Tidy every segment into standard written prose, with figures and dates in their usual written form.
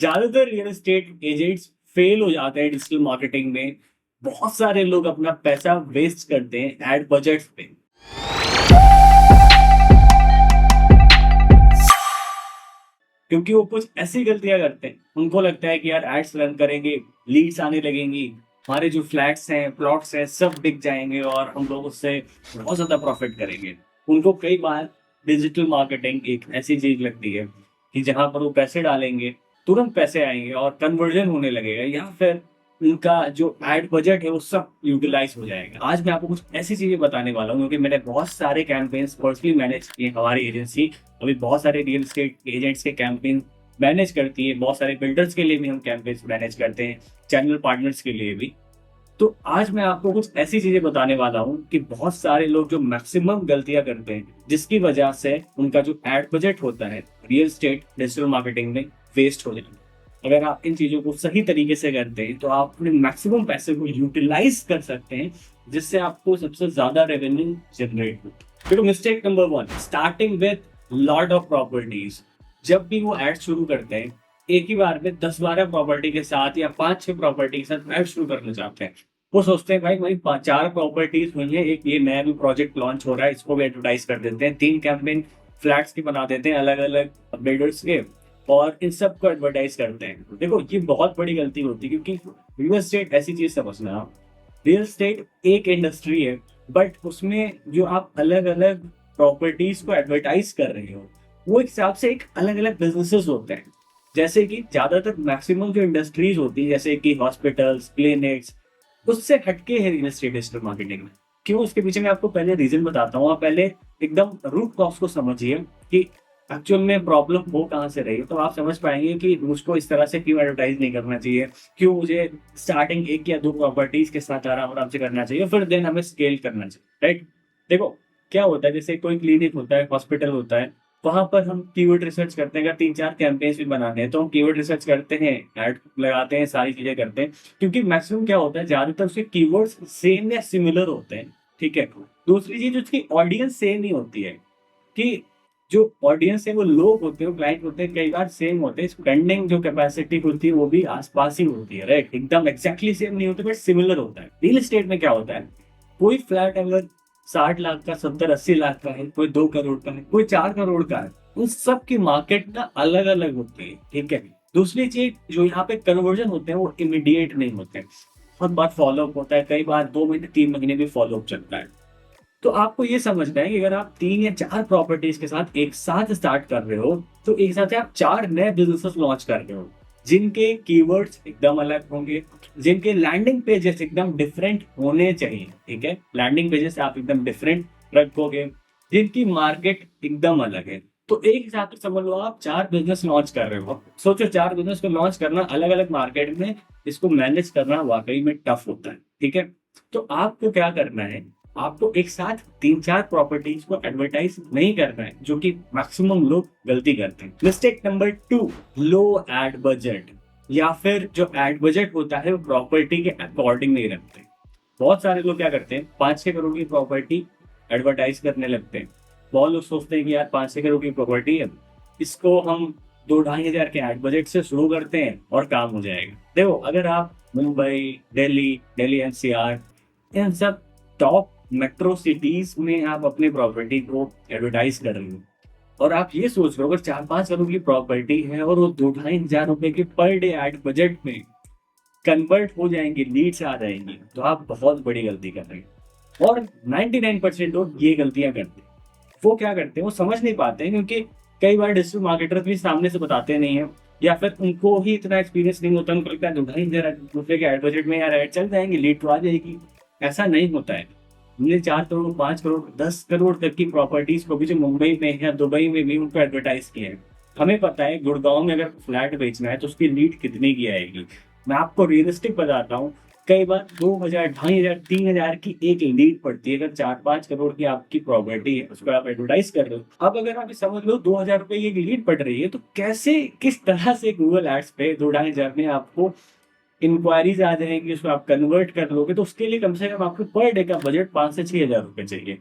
ज्यादातर real estate agents fail हो जाते हैं डिजिटल मार्केटिंग में। बहुत सारे लोग अपना पैसा वेस्ट करते हैं एड बजट्स पे। क्योंकि वो कुछ ऐसी गलतियां करते हैं, उनको लगता है कि यार एड्स रन करेंगे, लीड्स आने लगेंगी, हमारे जो फ्लैट्स हैं, प्लॉट्स हैं, सब बिक जाएंगे और हम लोग उससे बहुत ज्यादा प्रॉफिट करेंगे। उनको कई बार डिजिटल मार्केटिंग एक ऐसी चीज लगती है कि जहां पर वो पैसे डालेंगे, तुरंत पैसे आएंगे और कन्वर्जन होने लगेगा, या फिर उनका जो एड बजट है वो सब यूटिलाइज हो जाएगा। आज मैं आपको कुछ ऐसी चीजें बताने वाला हूँ क्योंकि मैंने बहुत सारे कैंपेन्स पर्सनली मैनेज किए। हमारी एजेंसी अभी बहुत सारे रियल एस्टेट एजेंट्स के कैंपेन मैनेज करती है, बहुत सारे बिल्डर्स के लिए भी हम कैंपेन्स मैनेज करते हैं, चैनल पार्टनर्स के लिए भी। तो आज मैं आपको कुछ ऐसी चीजें बताने वाला हूँ कि बहुत सारे लोग जो मैक्सिमम गलतियां करते हैं, जिसकी वजह से उनका जो एड बजट होता है रियल एस्टेट डिजिटल मार्केटिंग में वेस्ट हो जाता है। अगर आप इन चीजों को सही तरीके से करते हैं तो आप अपने मैक्सिमम पैसे को यूटिलाइज कर सकते हैं, जिससे आपको सबसे ज्यादा रेवेन्यू जनरेट हो। फिर mistake number 1, starting with lot of properties. जब भी वो एड शुरू करते हैं, एक ही बार में 10-12 प्रॉपर्टी के साथ या 5-6 प्रॉपर्टी के साथ एड शुरू करना चाहते हैं। वो सोचते हैं भाई भाई 4 प्रॉपर्टीज हुई है, एक ये नया भी प्रोजेक्ट लॉन्च हो रहा है, इसको भी एडवर्टाइज कर देते हैं, 3 कैंपेन फ्लैट्स की बना देते हैं अलग अलग बिल्डर्स के, और इन सब को एडवर्टाइज करते हैं। देखो ये बहुत बड़ी गलती होती है, क्योंकि रियल एस्टेट ऐसी चीज समझना आप, रियल एस्टेट एक इंडस्ट्री है, बट उसमें जो आप अलग अलग प्रॉपर्टीज को एडवर्टाइज कर रहे हो, वो एक हिसाब से एक अलग अलग बिजनेसेस होते हैं। जैसे कि ज्यादातर मैक्सिमम जो इंडस्ट्रीज होती है, जैसे कि हॉस्पिटल्स, क्लिनिक्स, उससे हटके है रियल एस्टेट डिजिटल मार्केटिंग में। क्यों? उसके पीछे मैं आपको पहले रीजन बताता हूँ। आप पहले एकदम रूट कॉज को समझिए कि एक्चुअल में प्रॉब्लम हो कहाँ से रही है, तो आप समझ पाएंगे कि मुझको इस तरह से क्यों एडवर्टाइज नहीं करना चाहिए, क्यों मुझे स्टार्टिंग 1 या 2 प्रॉपर्टीज के साथ आराम आराम से करना चाहिए, फिर देन हमें स्केल करना चाहिए, राइट? देखो क्या होता है, जैसे कोई क्लिनिक होता है, हॉस्पिटल होता है, वहां पर हम कीवर्ड रिसर्च करते हैं। अगर 3-4 कैंपेन्स भी बनाने हैं तो हम कीवर्ड रिसर्च करते हैं, ऐड लगाते हैं, सारी चीजें करते हैं, क्योंकि मैक्सिमम क्या होता है, ज्यादातर उसके कीवर्ड्स सेम या सिमिलर होते हैं। ठीक है। दूसरी चीज, उसकी ऑडियंस सेम ही होती है, कि जो ऑडियंस है वो लोग होते हैं, क्लाइंट होते हैं, कई बार सेम होते हैं, स्पेंडिंग जो कैपेसिटी होती है वो भी आसपास ही होती है, राइट? एकदम एक्जैक्टली सेम नहीं होती, बट सिमिलर होता है। रियल एस्टेट में क्या होता है, कोई फ्लैट अगर 60 लाख का, 70-80 लाख का है, कोई 2 करोड़ का है, कोई 4 करोड़ का है, उन सब की मार्केट ना अलग अलग होती है। ठीक है। दूसरी चीज, जो यहाँ पे कन्वर्जन होते हैं वो इमीडिएट नहीं होते हैं, बहुत बार फॉलोअप होता है, कई बार 2 महीने 3 महीने भी फॉलोअप चलता है। तो आपको ये समझना है कि अगर आप 3 या 4 प्रॉपर्टीज के साथ एक साथ स्टार्ट कर रहे हो, तो एक साथ आप 4 नए बिजनेसेस लॉन्च कर रहे हो, जिनके कीवर्ड्स एकदम अलग होंगे, जिनके लैंडिंग पेजेस एकदम डिफरेंट होने चाहिए। ठीक है, लैंडिंग पेजेस आप एकदम डिफरेंट रखोगे, जिनकी मार्केट एकदम अलग है। तो एक हिसाब से समझ लो आप 4 बिजनेस लॉन्च कर रहे हो। सोचो 4 बिजनेस को लॉन्च करना अलग अलग मार्केट में, इसको मैनेज करना वाकई में टफ होता है। ठीक है। तो आपको क्या करना है, आपको एक साथ 3-4 प्रॉपर्टीज को एडवर्टाइज नहीं करना है, जो कि मैक्सिमम लोग गलती करते हैं। मिस्टेक नंबर 2, लो एड बजट, या फिर जो एड बजट होता है वो प्रॉपर्टी के अकॉर्डिंग नहीं रखते। बहुत सारे लोग क्या करते हैं, 5-6 करोड़ की प्रॉपर्टी एडवर्टाइज करने लगते हैं। बहुत लोग सोचते हैं कि यार 5-6 करोड़ की प्रॉपर्टी है, इसको हम 2-2.5 हजार के एड बजट से शुरू करते हैं और काम हो जाएगा। देखो, अगर आप मुंबई, दिल्ली एनसीआर, इन सब टॉप मेट्रो सिटीज में आप अपनी प्रॉपर्टी को एडवर्टाइज कर रहे हो, और आप ये सोच रहे हो अगर 4-5 करोड़ की प्रॉपर्टी है और वो 2-2.5 हजार रुपए के पर डे एड बजट में कन्वर्ट हो जाएंगे, लीड्स आ जाएंगी, तो आप बहुत बड़ी गलती कर रहे हैं। और 99% लोग ये गलतियां करते हैं। वो क्या करते हैं, वो समझ नहीं पाते हैं, क्योंकि कई बार डिजिटल मार्केटर्स भी सामने से बताते नहीं है, या फिर उनको ही इतना एक्सपीरियंस नहीं होता, उनको लगता है 2-2.5 हजार के एड बजट में यार एड चल जाएंगे, लीड तो आ जाएगी। ऐसा नहीं होता है। हमने 4 करोड़, 5 करोड़, 10 करोड़ तक की प्रॉपर्टीज को भी जो मुंबई में या दुबई में भी उनको एडवर्टाइज किया है। हमें पता है गुड़गांव में अगर फ्लैट बेचना है तो उसकी लीड कितने की आएगी। मैं आपको रियलिस्टिक बताता हूँ, कई बार 2 हजार, 2.5 हजार, 3 हजार की एक लीड पड़ती है। अगर 4-5 करोड़ की आपकी प्रॉपर्टी है, उसको आप एडवर्टाइज कर रहे हो। अब अगर आप समझ लो 2 हजार रुपए की एक लीड पड़ रही है, तो कैसे, किस तरह से गूगल एड्स पे 2-2.5 हजार में आपको इंक्वायरीज आ जाएंगी, उसको आप कन्वर्ट कर लोगे, तो उसके लिए कम से कम आपको पर डे का बजट 5 से 6 हजार रुपए चाहिए।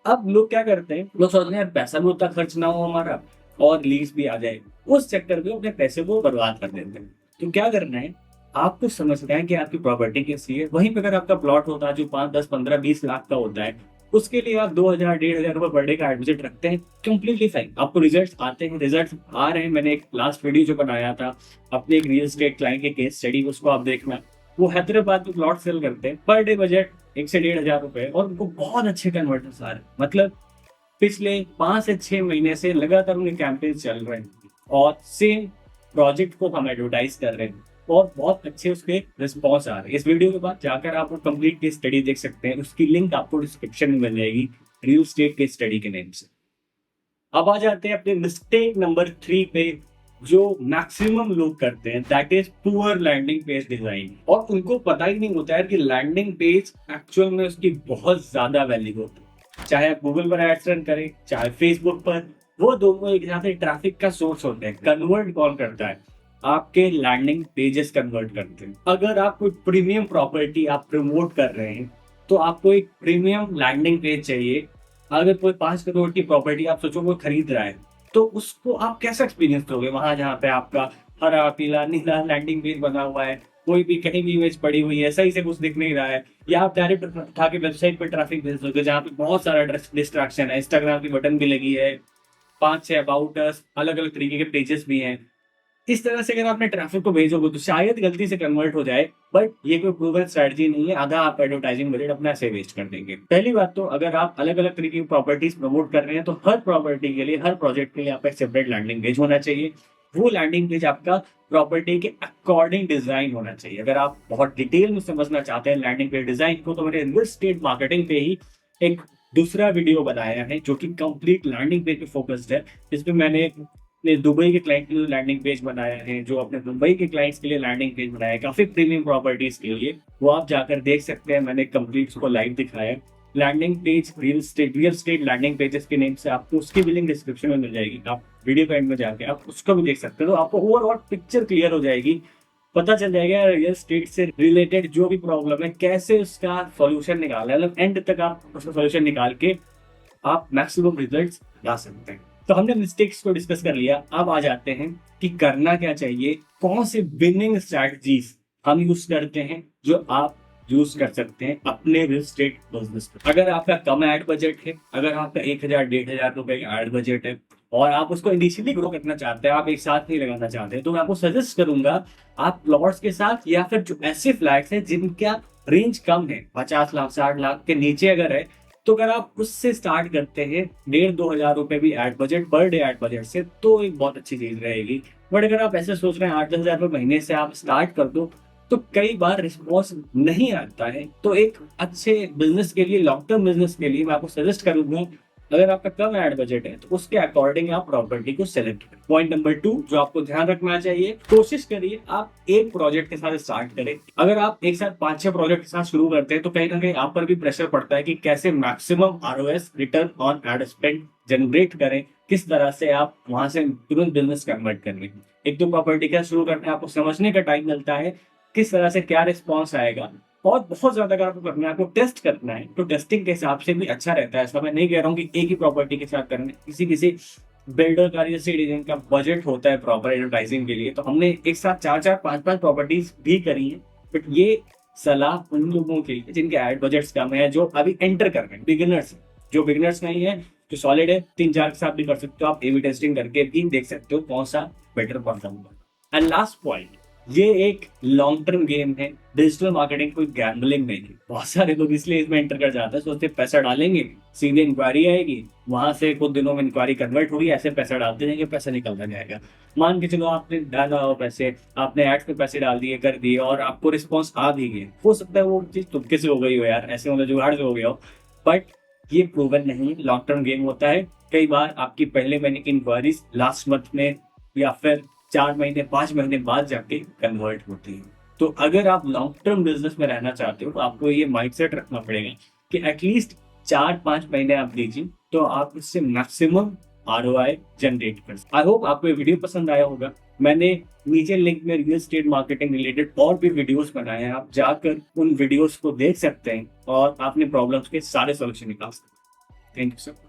अब लोग क्या करते हैं, लोग सोचते हैं यार पैसा भी उतना खर्च ना हो हमारा, और लीड्स भी आ जाए, उस चक्कर में अपने पैसे को बर्बाद कर देते हैं। तो क्या करना है, आपको समझना है कि आपकी प्रॉपर्टी कैसी है। वहीं पे अगर आपका प्लॉट होता है जो 5, 10, 15, 20 लाख का होता है, उसके लिए आप 2000, 1500 रुपए पर डे का बजट रखते हैं, कंप्लीटली फाइन। आपको रिजल्ट्स आते हैं, रिजल्ट्स आ रहे हैं। मैंने एक लास्ट वीडियो जो बनाया था अपने एक रियल एस्टेट क्लाइंट के केस स्टडी, उसको आप देखना। वो हैदराबाद में प्लॉट सेल करते हैं, पर डे बजट 1 से 1,500 रुपए, और उनको बहुत अच्छे कन्वर्टर्स आ रहे हैं। मतलब पिछले 5 से 6 महीने से लगातार उनके कैंपेन चल रहे हैं और सेम प्रोजेक्ट को हम एडवर्टाइज कर रहे हैं और बहुत अच्छे उसके रिस्पॉन्स आ रहे हैं। इस वीडियो के बाद जाकर आप वो कंप्लीट केस स्टडी देख सकते हैं, उसकी लिंक आपको डिस्क्रिप्शन में मिल जाएगी, रियल स्टेट केस स्टडी के नेम से। अब आ जाते हैं अपने मिस्टेक नंबर 3 पे, जो मैक्सिमम लोग करते हैं, that is poor landing page design. और उनको पता ही नहीं होता है कि लैंडिंग पेज एक्चुअल में उसकी बहुत ज्यादा वैल्यू होती है। चाहे आप गूगल पर एड्स रन करें, चाहे फेसबुक पर, वो दोनों एक साथ ट्रैफिक का सोर्स होते हैं। कन्वर्ट कौन करता है? आपके लैंडिंग पेजेस कन्वर्ट करते हैं। अगर आप कोई प्रीमियम प्रॉपर्टी आप प्रमोट कर रहे हैं, तो आपको एक प्रीमियम लैंडिंग पेज चाहिए। अगर कोई 5 करोड़ की प्रॉपर्टी आप सोचो वो खरीद रहा है, तो उसको आप कैसा एक्सपीरियंस दोगे वहां जहाँ पे आपका हरा, पीला, नीला लैंडिंग पेज बना हुआ है, कोई भी कहीं भी इमेज पड़ी हुई है, सही से कुछ दिख नहीं रहा है, या आप डायरेक्ट उठा के वेबसाइट पर ट्रैफिक भेज दोगे जहाँ पे बहुत सारा डिस्ट्रैक्शन है। इंस्टाग्राम की बटन भी लगी है, 5-6 अबाउट अस, अलग अलग तरीके के पेजेस भी हैं। इस तरह से अगर आपने ट्रैफिक को भेजोगे तो शायद गलती से कन्वर्ट हो जाए, बट ये कोई प्रूवन स्ट्रेटजी नहीं है। आधा आप एडवर्टाइजिंग बजट अपना ऐसे वेस्ट कर देंगे। पहली बात तो अगर आप अलग अलग तरीके की प्रॉपर्टीज प्रमोट कर रहे हैं, तो हर प्रॉपर्टी के लिए, हर प्रोजेक्ट के लिए आपका सेपरेट लैंडिंग पेज होना चाहिए। वो लैंडिंग पेज आपका प्रॉपर्टी के अकॉर्डिंग डिजाइन होना चाहिए। अगर आप बहुत डिटेल में समझना चाहते हैं लैंडिंग पेज डिजाइन को, तो मैंने रियल एस्टेट मार्केटिंग पे ही एक दूसरा वीडियो बनाया है जो कि कंप्लीट लैंडिंग पेज पे फोकस्ड है। इसमें मैंने अपने दुबई के क्लाइंट के लिए लैंडिंग पेज बनाया है, जो अपने मुंबई के क्लाइंट्स के लिए लैंडिंग पेज बनाया है, काफी प्रीमियम प्रॉपर्टीज के लिए। वो आप जाकर देख सकते हैं, मैंने कंप्लीट उसको लाइव दिखाया है। Landing page real estate landing pages के नेम से आपको उसकी भी लिंक डिस्क्रिप्शन में मिल जाएगी। आप वीडियो के एंड में जाके आप उसको भी देख सकते हो, तो आपको ओवरऑल पिक्चर क्लियर हो जाएगी। पता चल जाएगा रियल स्टेट से रिलेटेड जो भी प्रॉब्लम है, कैसे उसका सॉल्यूशन निकालना है। मतलब एंड तक आप उसका सॉल्यूशन निकाल के आप मैक्सिमम रिजल्ट्स ला सकते हैं। तो हमने मिस्टेक्स को डिस्कस कर लिया, अब आ जाते हैं कि करना क्या चाहिए, कौन से विनिंग स्ट्रैटेजीज हम यूज करते हैं जो आप यूज कर सकते हैं अपने रियल एस्टेट बिजनेस में। अगर आपका कम एड बजट है, अगर आपका 1000, 1500 रुपए का एड बजट है और आप उसको इनिशियली ग्रो करना चाहते हैं, आप एक साथ नहीं लगाना चाहते, तो मैं आपको सजेस्ट करूंगा आप प्लॉट्स के साथ, या फिर जो ऐसे फ्लैट्स हैं जिनका रेंज कम है, 50 लाख, 60 लाख के नीचे अगर है, तो अगर आप उससे स्टार्ट करते हैं 1,500-2,000 रुपए भी ad budget, per day ad budget से, तो एक बहुत अच्छी चीज रहेगी। बट अगर आप ऐसे सोच रहे हैं 8-10 हजार रुपए महीने से आप स्टार्ट कर दो, तो कई बार रिस्पॉन्स नहीं आता है। तो एक अच्छे बिजनेस के लिए, लॉन्ग टर्म बिजनेस के लिए मैं आपको सजेस्ट करूंगा, अगर आपका कम एड बजट है तो उसके अकॉर्डिंग आप प्रॉपर्टी को सेलेक्ट करें। पॉइंट नंबर 2 जो आपको ध्यान रखना चाहिए, कोशिश करिए आप एक प्रोजेक्ट के साथ स्टार्ट करें। अगर आप एक साथ 5-6 प्रोजेक्ट के साथ शुरू करते हैं, तो कहीं ना कहीं आप पर भी प्रेशर पड़ता है कि कैसे maximum ROS, return on ad spend, generate करें, किस तरह से आप वहां से तुरंत बिजनेस कन्वर्ट करें। एक दो प्रॉपर्टी का शुरू करने आपको समझने का टाइम मिलता है, किस तरह से क्या रिस्पॉन्स आएगा। और बहुत ज्यादा अगर आपको करना है, आपको टेस्ट करना है, तो टेस्टिंग के हिसाब से भी अच्छा रहता है। ऐसा मैं नहीं कह रहा हूँ कि एक ही प्रॉपर्टी के साथ करना है। किसी किसी बिल्डर का, रियल एस्टेट एजेंट का बजट होता है प्रॉपर एडवर्टाइजिंग के लिए, तो हमने एक साथ 4-4, 5-5 प्रॉपर्टीज भी करी है। बट ये सलाह उन लोगों के लिए जिनके एड बजट कम है, जो अभी एंटर कर रहे हैं, बिगिनर्स। जो बिगिनर्स नहीं है, जो सॉलिड है, 3-4 के साथ भी कर सकते हो आप। A/B टेस्टिंग करके भी देख सकते हो कौन सा बेटर परफॉर्म होगा। एंड लास्ट पॉइंट, ये एक लॉन्ग टर्म गेम है, डिजिटल मार्केटिंग कोई गैम्बलिंग नहीं है। बहुत सारे लोग इसलिए इसमें एंटर कर जाते हैं, सोचते पैसा डालेंगे, सीधे इंक्वायरी आएगी, वहां से कुछ दिनों में इंक्वायरी कन्वर्ट होगी, ऐसे पैसा डालते जाएंगे, पैसा निकलता जाएगा। मान के चलो आपने डाला हो पैसे, आपने एड्स पे पैसे डाल दिए, कर दिए, और आपको रिस्पॉन्स आ भी गए। हो सकता है वो चीज तुक्के से हो गई हो यार, ऐसे मतलब जुगाड़ से हो गया हो, बट ये प्रूवन नहीं, लॉन्ग टर्म गेम होता है। कई बार आपकी पहले महीने की इंक्वायरीज लास्ट मंथ में या फिर 4 महीने, 5 महीने बाद जाके कन्वर्ट होती है। तो अगर आप लॉन्ग टर्म बिजनेस में रहना चाहते हो, तो आपको ये माइंडसेट रखना पड़ेगा कि एटलीस्ट 4-5 महीने आप दीजिए, तो आप इससे मैक्सिमम ROI जनरेट कर सकते। आई होप आपको ये वीडियो पसंद आया होगा। मैंने नीचे लिंक में रियल एस्टेट मार्केटिंग रिलेटेड और भी वीडियोस बनाए हैं, आप जाकर उन वीडियोस को देख सकते हैं और अपने प्रॉब्लम्स के सारे सॉल्यूशन निकाल सकते हैं। Thank you so much.